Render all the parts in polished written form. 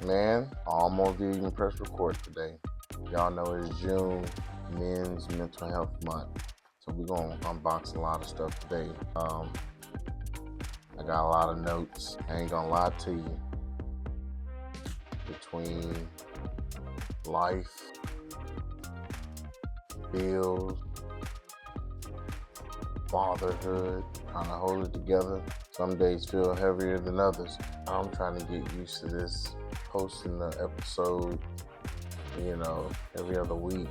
man. I almost didn't even press record today. Y'all know it's June, Men's Mental Health Month. So we're going to unbox a lot of stuff today. I got a lot of notes. I ain't going to lie to you. Between life, bills, fatherhood, trying to hold it together. Some days feel heavier than others. I'm trying to get used to this, posting the episode, every other week.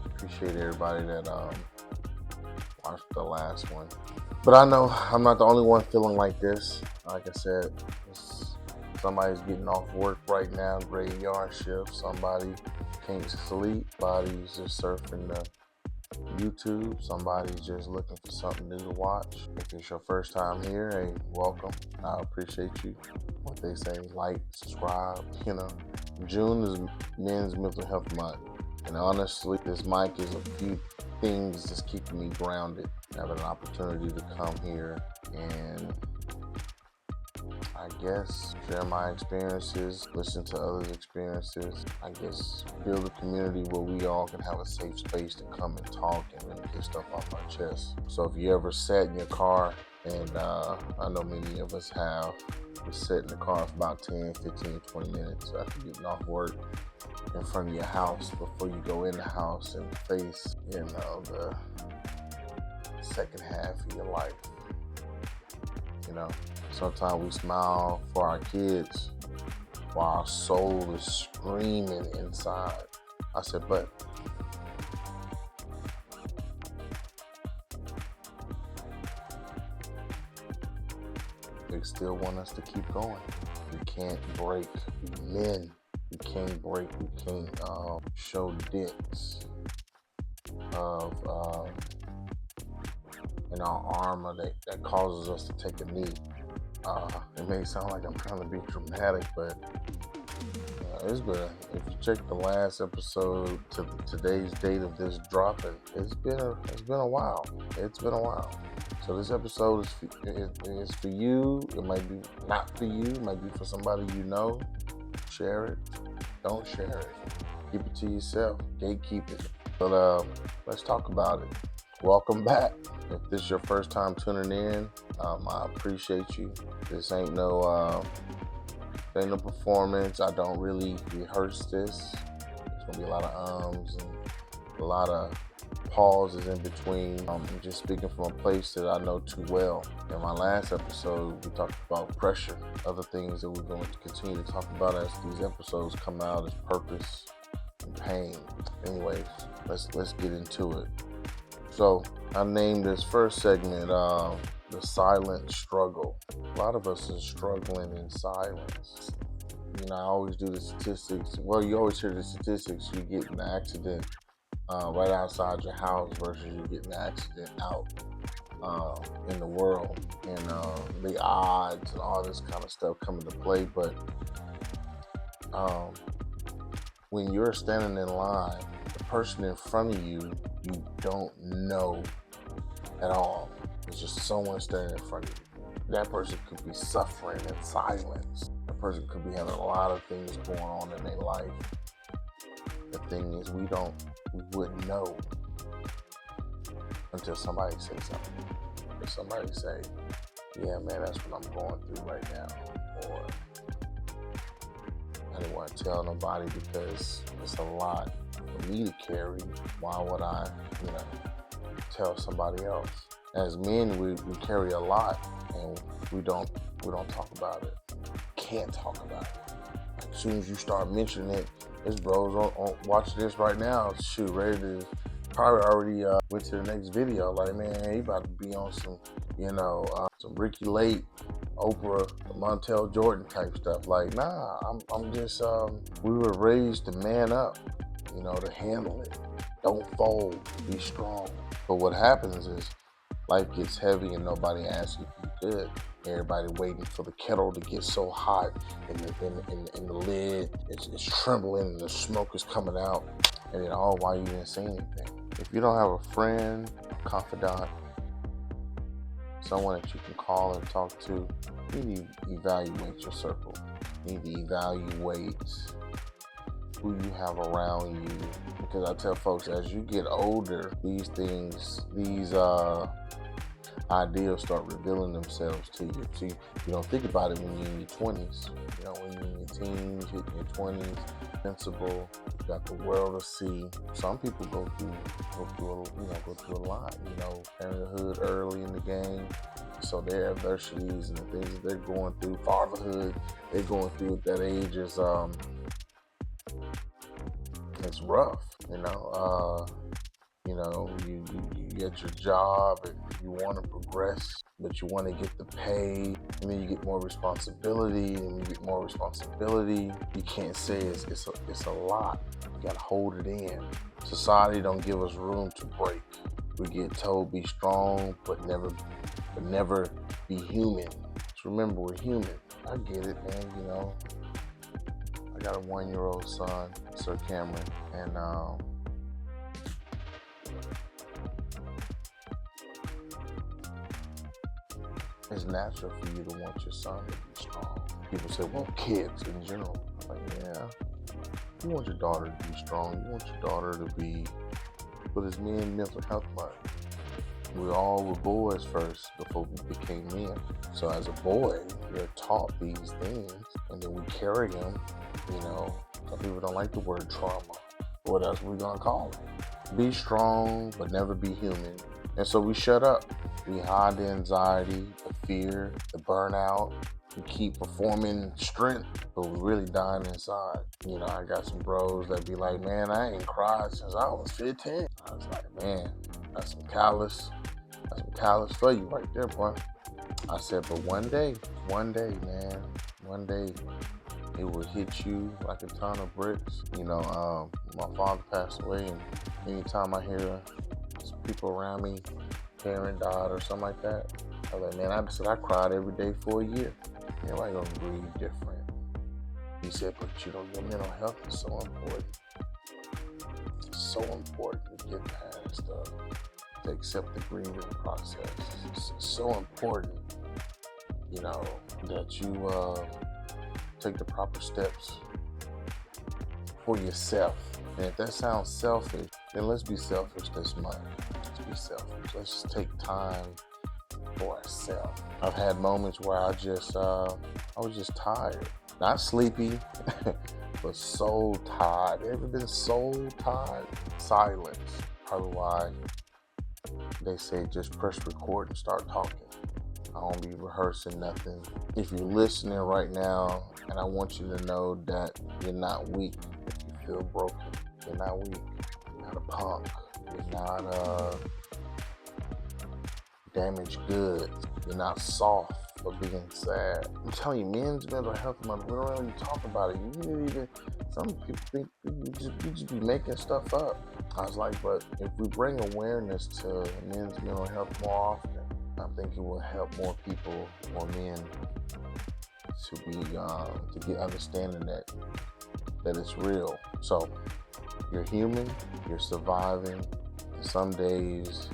Appreciate everybody that watched the last one. But I know I'm not the only one feeling like this. Like I said, somebody's getting off work right now, graveyard shift. Somebody can't sleep. Somebody's just surfing the YouTube. Somebody's just looking for something new to watch. If it's your first time here, hey, welcome. I appreciate you. What they say, like, subscribe. June is Men's Mental Health Month. And honestly, this mic is a few things just keeping me grounded. Having an opportunity to come here and I guess share my experiences, listen to others' experiences. I guess build a community where we all can have a safe space to come and talk and really get stuff off our chest. So if you ever sat in your car, and I know many of us have, just sit in the car for about 10, 15, 20 minutes after getting off work in front of your house before you go in the house and face, the second half of your life. Sometimes we smile for our kids while our soul is screaming inside. I said, but they still want us to keep going. We can't break. We men. We can't break. We can't show dents of in our armor that causes us to take a knee. It may sound like I'm trying to be dramatic, but it's been, if you check the last episode to today's date of this dropping, it's been a while. It's been a while. So this episode is for you. It might be not for you. It might be for somebody you know. Share it. Don't share it. Keep it to yourself. Gatekeep it. But let's talk about it. Welcome back. If this is your first time tuning in, I appreciate you. This ain't no performance. I don't really rehearse this. There's gonna be a lot of ums and a lot of pauses in between. I'm just speaking from a place that I know too well. In my last episode, we talked about pressure. Other things that we're going to continue to talk about as these episodes come out is purpose and pain. Anyways, let's get into it. So I named this first segment the silent struggle. A lot of us are struggling in silence. I always do the statistics. Well, you always hear the statistics. You get in an accident right outside your house versus you get in an accident out in the world. And the odds and all this kind of stuff come into play. But when you're standing in line, the person in front of you, you don't know at all. It's just someone standing in front of you. That person could be suffering in silence. That person could be having a lot of things going on in their life. The thing is, we wouldn't know until somebody says something. If somebody say, yeah, man, that's what I'm going through right now. Or I didn't want to tell nobody because it's a lot for me to carry. Why would I, tell somebody else? As men, we carry a lot, and we don't talk about it. Can't talk about it. As soon as you start mentioning it, this bro's on watch this right now. Shoot, ready to probably already went to the next video. Like, man, he about to be on some, some Ricky Lake, Oprah, Montel Jordan type stuff. Like, nah, I'm just, we were raised to man up, to handle it. Don't fold, be strong. But what happens is life gets heavy and nobody asks you if you're good. Everybody waiting for the kettle to get so hot and the lid is trembling and the smoke is coming out. And then, why you didn't say anything? If you don't have a friend, a confidant, someone that you can call and talk to. You need to evaluate your circle. You need to evaluate who you have around you. Because I tell folks, as you get older, these ideas start revealing themselves to you. See, you don't think about it when you're in your 20s. You know, when you're in your teens, hitting your 20s, principal, you got the world to see. Some people go through a lot. You know, parenthood early in the game. So their adversities and the things that they're going through, fatherhood, they're going through at that age is it's rough. You get your job and you want to progress, but you want to get the pay, and then you get more responsibility, and you get more responsibility. You can't say it's a lot. You gotta hold it in. Society don't give us room to break. We get told be strong, but never be human. Just remember, we're human. I get it, man. You know, I got a 1-year-old son, Sir Cameron, and it's natural for you to want your son to be strong. People say, well, kids in general. I'm like, yeah. You want your daughter to be strong. You want your daughter to be, but it's men mental health month. We all were boys first before we became men. So as a boy, you're taught these things, and then we carry them. You know, some people don't like the word trauma. What else are we gonna call it? Be strong, but never be human. And so we shut up. We hide the anxiety, the fear, the burnout. We keep performing strength, but we're really dying inside. You know, I got some bros that be like, man, I ain't cried since I was 15. I was like, man, that's some callous for you right there, boy. I said, but one day, man, one day it will hit you like a ton of bricks. You know, my father passed away, and anytime I hear people around me, parent died or something like that, I was like, man, I cried every day for a year. Everybody gonna grieve different. He said, but you know, your mental health is so important. It's so important to get past to accept the grieving process. It's so important, you know, that you take the proper steps for yourself. And if that sounds selfish, then let's be selfish this month. Let's be selfish. Let's just take time for ourselves. I've had moments where I was just tired. Not sleepy, but so tired. Ever been so tired? Silence. Probably why they say just press record and start talking. I don't be rehearsing nothing. If you're listening right now, and I want you to know that you're not weak if you feel broken. You're not weak. You're not a punk. You're not damaged goods. You're not soft for being sad. I'm telling you, men's mental health month, we don't really talk about it. Some people think you just be making stuff up. I was like, but if we bring awareness to men's mental health more often, I think it will help more people, more men, to get understanding that it's real. So you're human, you're surviving. Some days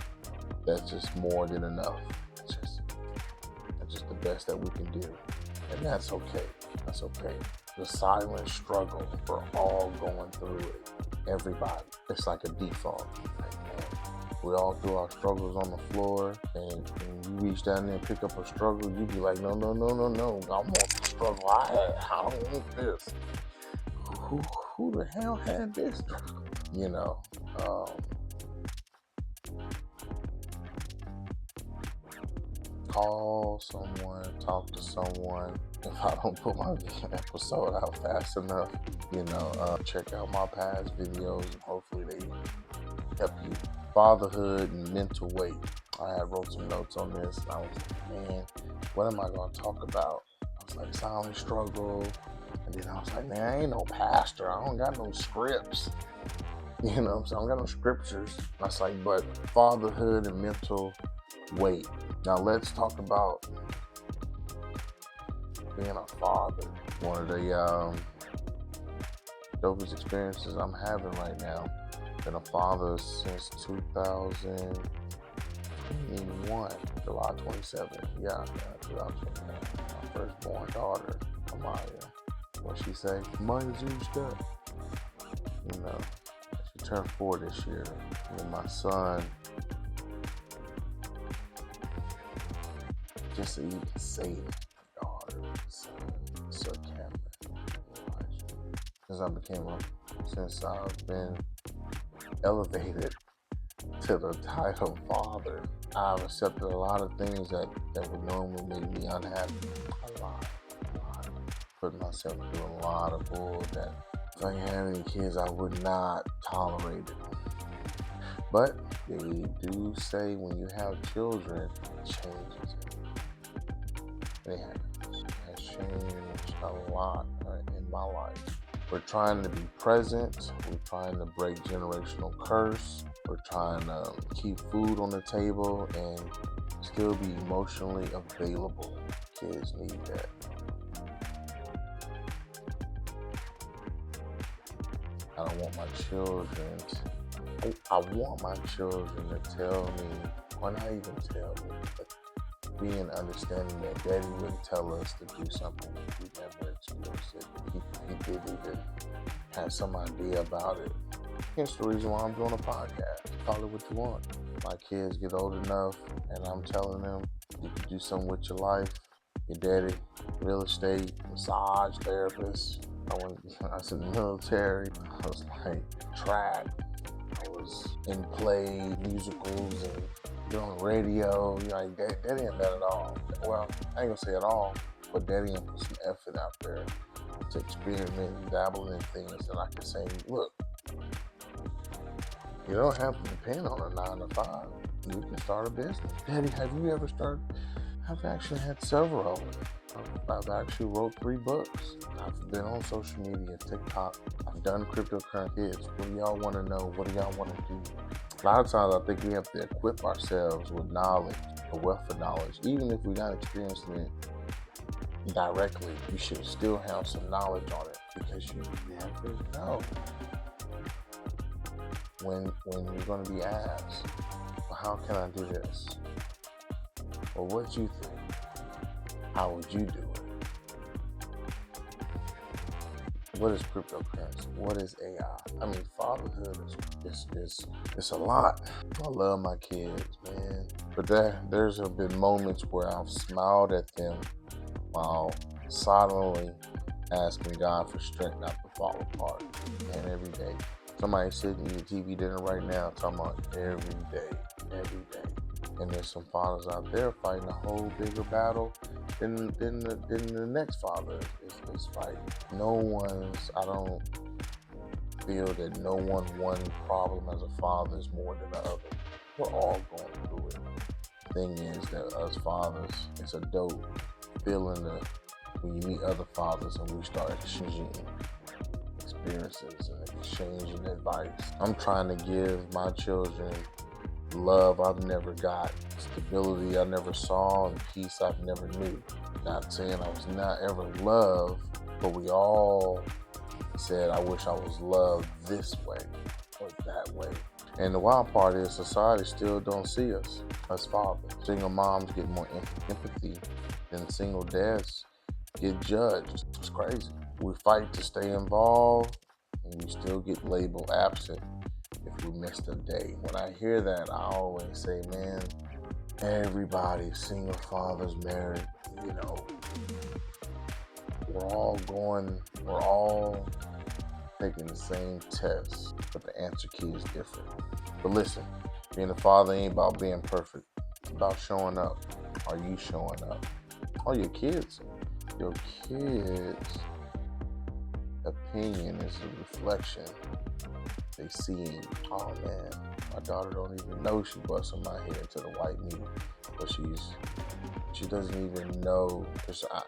that's just more than enough. That's just the best that we can do, and that's okay. That's okay. The silent struggle, we're all going through it. Everybody. It's like a default. We all do our struggles on the floor, and when you reach down there and pick up a struggle, you be like, no. I want the struggle I had. I don't want this. Who the hell had this struggle? You know. Call someone, talk to someone. If I don't put my episode out fast enough, check out my past videos, and hopefully they help you. Fatherhood and mental weight. I had wrote some notes on this, and I was like, man, what am I going to talk about? I was like, silent struggle. And then I was like, man, I ain't no pastor. I don't got no scripts. You know what I'm saying? I don't got no scriptures. I was like, but fatherhood and mental weight. Now let's talk about being a father. One of the dopest experiences I'm having right now. Been a father since 2012. 21, July 27th. Yeah, July 29th. My firstborn daughter, Amaya. What she say? Amaya's Easter. You know, she turned 4 this year. And my son, just to even say it, daughter, son, Sir Cameron. Since I've been elevated to the title father, I've accepted a lot of things that would normally make me unhappy. A lot. Put myself through a lot of bull that if I had any kids, I would not tolerate it. But they do say when you have children, it changes it. It has changed a lot in my life. We're trying to be present. We're trying to break generational curse. We're trying to keep food on the table and still be emotionally available. Kids need that. I don't want my children I want my children to tell me, or not even tell me, but be an understanding that Daddy wouldn't tell us to do something if we never experienced it. He didn't even have some idea about it. Hence the reason why I'm doing a podcast. Call it what you want. My kids get old enough and I'm telling them you can do something with your life. Your daddy, real estate, massage therapist. I was in the military. I was like track. I was in play, musicals, and doing radio. Like Daddy ain't done it all. Well, I ain't gonna say it all, but Daddy ain't put some effort out there to experiment and dabble in things that I can say, look, you don't have to depend on a 9 to 5. You can start a business. Daddy, have you ever started? I've actually had several of them. I've actually wrote 3 books. I've been on social media, TikTok. I've done cryptocurrency. Kids, what do y'all want to know? What do y'all want to do? A lot of times I think we have to equip ourselves with knowledge, a wealth of knowledge. Even if we're not experiencing it directly, you should still have some knowledge on it because you never know when you're going to be asked, well, how can I do this? Or what you think? How would you do it? What is cryptocurrency? What is AI? I mean, fatherhood is a lot. I love my kids, man. But there's been moments where I've smiled at them while silently asking God for strength not to fall apart. And every day. Somebody sitting eating TV dinner right now talking about every day. And there's some fathers out there fighting a whole bigger battle than the next father is fighting. I don't feel that one problem as a father is more than the other. We're all going through it. The thing is that us fathers, it's a dope feeling that when you meet other fathers and we start exchanging experiences and exchanging advice. I'm trying to give my children love I've never got, stability I never saw, and peace I've never knew. Not saying I was not ever loved, but we all said, I wish I was loved this way or that way. And the wild part is society still don't see us as fathers. Single moms get more empathy than single dads get judged. It's crazy. We fight to stay involved and we still get labeled absent if we missed a day. When I hear that, I always say, man, everybody, single fathers, married, we're all taking the same test, but the answer key is different. But listen, being a father ain't about being perfect. It's about showing up. Are you showing up? Oh, your kids' opinion is a reflection they see. Oh man, my daughter don't even know she busting my head to the white meat, but she doesn't even know.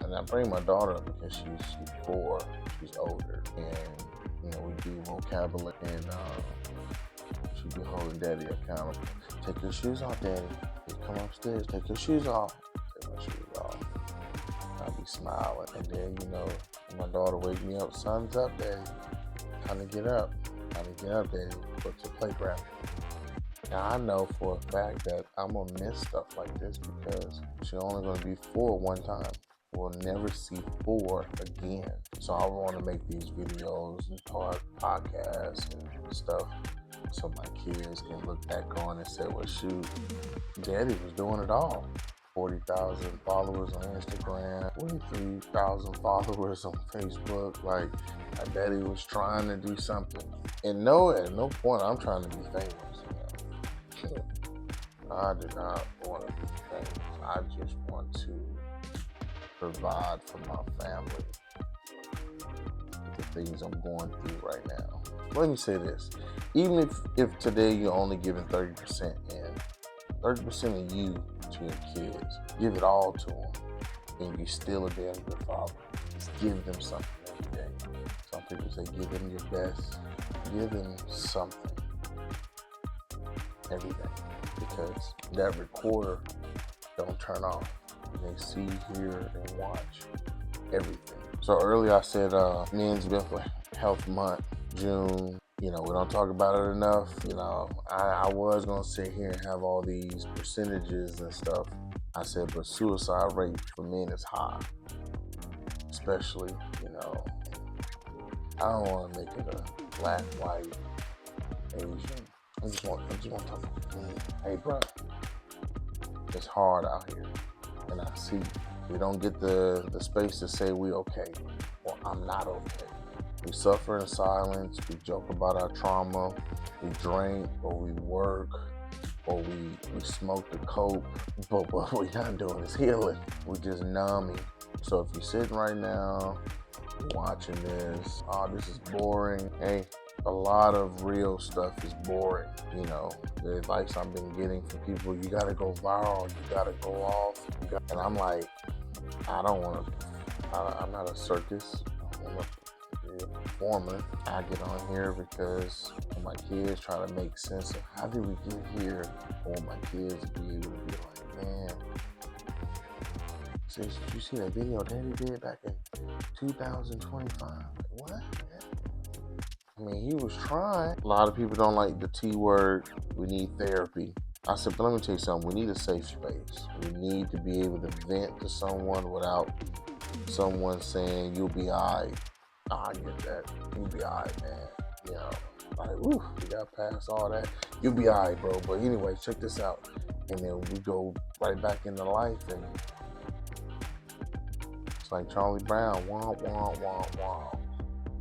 And I bring my daughter up because she's 4, she's older, and we do vocabulary, and she be holding Daddy accountable. Take your shoes off, Daddy. You come upstairs. Take your shoes off. Take my shoes off. I be smiling, and then when my daughter wake me up. Sun's up, Daddy. Time to get up. Daddy. Go to the playground. Now, I know for a fact that I'm going to miss stuff like this because she's only going to be 4 one time. We'll never see 4 again. So I want to make these videos and podcasts and stuff so my kids can look back on and say, well, shoot, Daddy was doing it all. 40,000 followers on Instagram, 43,000 followers on Facebook. Like, my daddy was trying to do something. And no, at no point I'm trying to be famous. I do not want to be famous. I just want to provide for my family the things I'm going through right now. Let me say this. Even if today you're only giving 30% in, 30% of you to your kids, give it all to them, and you're still a damn good father. Just give them something every day. Some people say give them your best. Give them something every day, because that recorder don't turn off. They see, hear, and watch everything. So earlier I said Men's Mental Health Month, June. We don't talk about it enough. I was gonna sit here and have all these percentages and stuff. I said, but suicide rate for men is high. Especially, I don't want to make it a black, white, Asian. I just want to talk about men. Hey, bro, it's hard out here, and I see we don't get the space to say we okay or I'm not okay. We suffer in silence. We joke about our trauma. We drink, or we work, or we smoke to cope. But what we're not doing is healing. We're just numbing. So if you're sitting right now, watching this, this is boring. Hey, a lot of real stuff is boring. The advice I've been getting from people, you gotta go viral, you gotta go off. And I'm like, I'm not a circus. I'm a performer. I get on here because my kids try to make sense of how did we get here. I want my kids to be able to be like, man, did you see that video Daddy did back in 2025? What? I mean, he was trying. A lot of people don't like the T word. We need therapy. I said, but let me tell you something. We need a safe space. We need to be able to vent to someone without someone saying, you'll be all right. I get that. You'll be all right, man. Like, woo, you got past all that. You'll be all right, bro. But anyway, check this out. And then we go right back into life, and it's like Charlie Brown, wah, wah, wah, wah.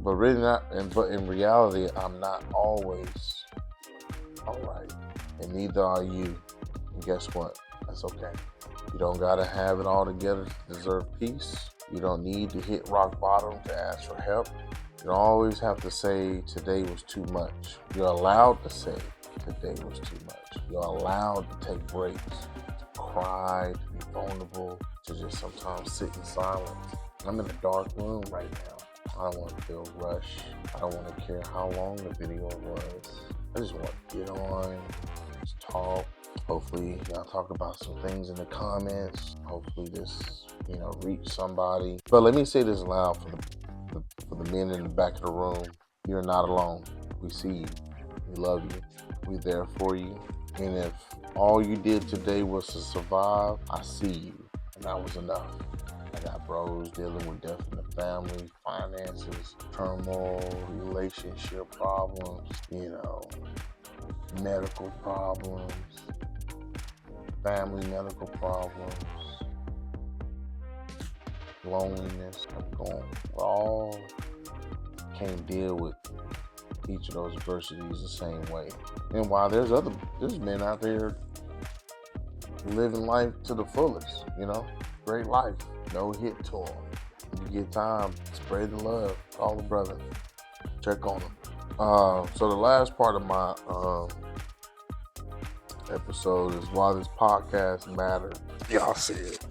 But really not, but in reality, I'm not always all right. And neither are you. And guess what? That's okay. You don't gotta have it all together to deserve peace. You don't need to hit rock bottom to ask for help. You don't always have to say today was too much. You're allowed to say today was too much. You're allowed to take breaks, to cry, to be vulnerable, to just sometimes sit in silence. I'm in a dark room right now. I don't want to feel rushed. I don't want to care how long the video was. I just want to get on, just talk. Hopefully, y'all talk about some things in the comments. Hopefully this, reach somebody. But let me say this loud for the men in the back of the room. You're not alone. We see you. We love you. We're there for you. And if all you did today was to survive, I see you. And that was enough. I got bros dealing with death in the family, finances, turmoil, relationship problems, medical problems, family medical problems, loneliness. We all can't deal with each of those adversities the same way. And while there's men out there living life to the fullest, great life. No hit to them. When you get time, spread the love. Call a brother. Check on them. So the last part of my episode is why this podcast matters. Y'all see it.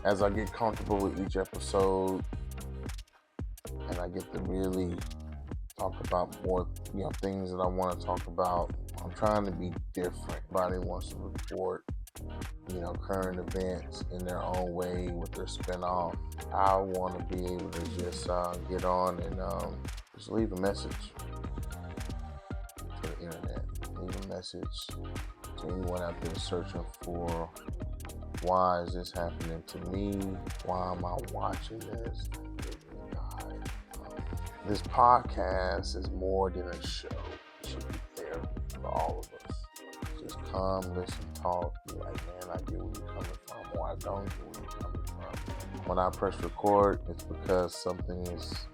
As I get comfortable with each episode, and I get to really talk about more, things that I want to talk about. I'm trying to be different. Everybody wants to report, current events in their own way with their spinoff. I want to be able to just get on and Just leave a message to the internet. Leave a message to anyone out there searching for, why is this happening to me? Why am I watching this? God. This podcast is more than a show. It should be there for all of us. Just come, listen, talk. Be like, man, I get where you're coming from, or I don't get where you're coming from. When I press record, it's because something is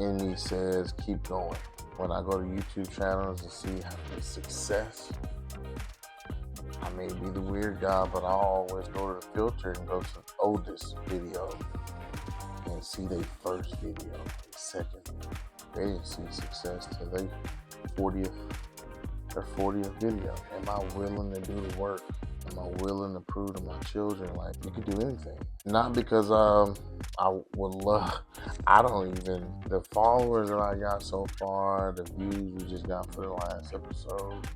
in me says keep going. When I go to YouTube channels to see the success, I may be the weird guy, but I always go to the filter and go to the oldest video and see their first video, their second. They didn't see success till their 40th video. Am I willing to do the work? Am I willing to prove to my children, like, you can do anything? Not because I would love, the followers that I got so far, the views we just got for the last episode.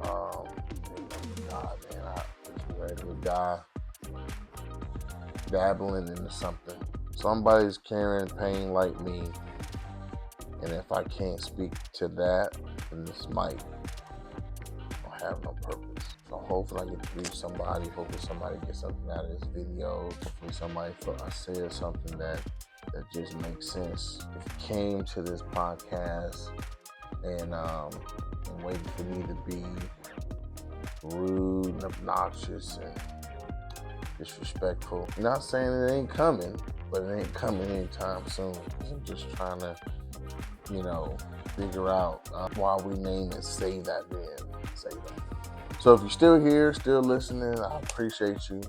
God, man, I'm a regular guy dabbling into something. Somebody's carrying pain like me, and if I can't speak to that, then this might have no purpose. So hopefully I get to reach somebody. Hopefully somebody gets something out of this video. Hopefully somebody thought I said something that just makes sense. If you came to this podcast and waiting for me to be rude and obnoxious and disrespectful, I'm not saying it ain't coming, but it ain't coming anytime soon. I'm just trying to, figure out why we name it Say That Then. Say that. So if you're still here, still listening, I appreciate you.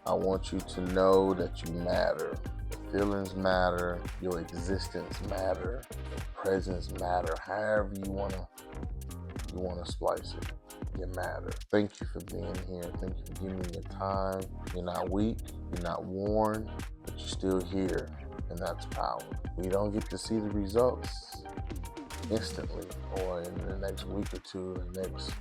I want you to know that you matter. Your feelings matter. Your existence matter. Your presence matter. However you wanna splice it. You matter. Thank you for being here. Thank you for giving me your time. You're not weak. You're not worn, but you're still here, and that's power. We don't get to see the results instantly, or in the next week or two, the next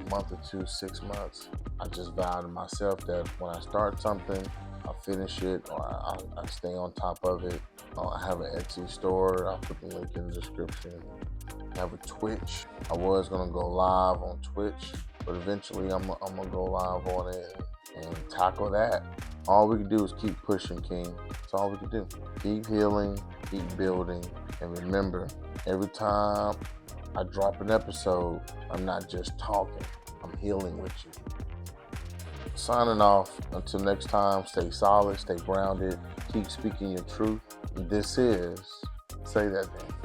month or two, 6 months. I just vow to myself that when I start something, I'll finish it, or I stay on top of it. I have an Etsy store. I'll put the link in the description. I have a Twitch. I was gonna go live on Twitch, but eventually I'm gonna go live on it and tackle that. All we can do is keep pushing, King. That's all we can do. Keep healing, keep building, and remember, every time I drop an episode, I'm not just talking, I'm healing with you. Signing off. Until next time, stay solid, stay grounded, keep speaking your truth. This is Say That Then.